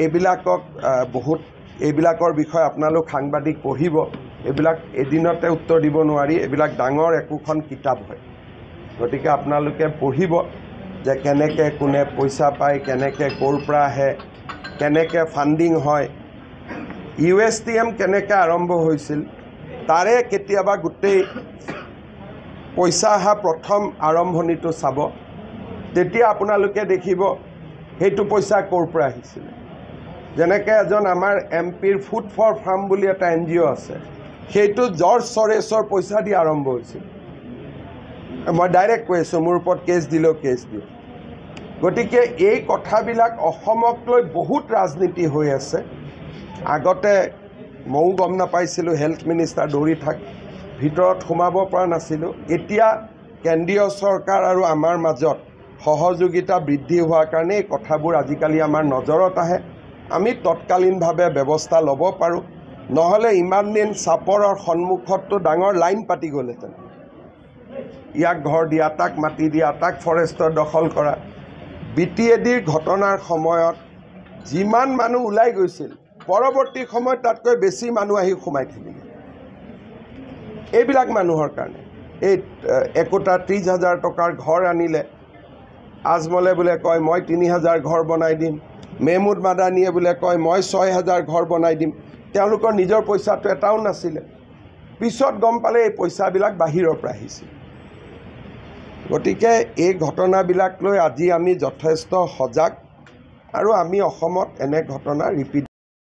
এইবিলাকক বহুত এইবিলাকৰ বিষয়ে আপোনালোক সাংবাদিক পঢ়িব। এইবিলাক এদিনতে উত্তৰ দিব নোৱাৰি, এইবিলাক ডাঙৰ একোখন কিতাপ হয়। গতিকে আপোনালোকে পঢ়িব যে কেনেকৈ কোনে পইচা পায়, কেনেকৈ ক'ৰ পৰা আহে, কেনেকৈ ফাণ্ডিং হয়, USTM কেনেকৈ আৰম্ভ হৈছিল, তাৰে কেতিয়াবা গোটেই পইচা অহা প্ৰথম আৰম্ভণিটো চাব। তেতিয়া আপোনালোকে দেখিব সেইটো পইচা ক'ৰ পৰা আহিছিলে। যেনেকৈ এজন আমাৰ MPৰ ফুড ফৰ ফাৰ্ম বুলি এটা NGO আছে, সেইটো জৰ্জ চৰেছৰ পইচা দি আৰম্ভ হৈছিল। মই ডাইৰেক্ট কৈ আছোঁ, মোৰ ওপৰত কেছ দিলেও কেছ দিওঁ। গতিকে এই কথাবিলাক অসমক লৈ বহুত ৰাজনীতি হৈ আছে। আগতে ময়ো গম নাপাইছিলোঁ, হেল্থ মিনিষ্টাৰ দৌৰি ভিতৰত সোমাব পৰা নাছিলোঁ। এতিয়া কেন্দ্ৰীয় চৰকাৰ আৰু আমাৰ মাজত সহযোগিতা বৃদ্ধি হোৱাৰ কাৰণে এই কথাবোৰ আজিকালি আমাৰ নজৰত আহে। আমি তৎকালীনভাৱে ব্যৱস্থা ল'ব পাৰোঁ, নহ'লে ইমান দিন চাপৰৰ সন্মুখততো ডাঙৰ লাইন পাতি গ'লহেঁতেন। ইয়াক ঘৰ দিয়া, তাক মাটি দিয়া, তাক ফৰেষ্টৰ দখল কৰা। BTADৰ ঘটনাৰ সময়ত যিমান মানুহ ওলাই গৈছিল, পৰৱৰ্তী সময়ত তাতকৈ বেছি মানুহ আহি সোমাই থাকিলে। এইবিলাক মানুহৰ কাৰণে এই একোটা 30,000 টকাৰ ঘৰ আনিলে, আজমলে বোলে কয় মই 3,000 ঘৰ বনাই দিম, মেহমুদ মাদানীয়ে বোলে কয় মই 6,000 ঘৰ বনাই দিম। তেওঁলোকৰ নিজৰ পইচাটো এটাও নাছিলে। পিছত গম পালে এই পইচাবিলাক বাহিৰৰ পৰা আহিছিল। গতিকে এই ঘটনাবিলাক লৈ আজি আমি যথেষ্ট সজাগ, আৰু আমি অসমত এনে ঘটনা ৰিপিট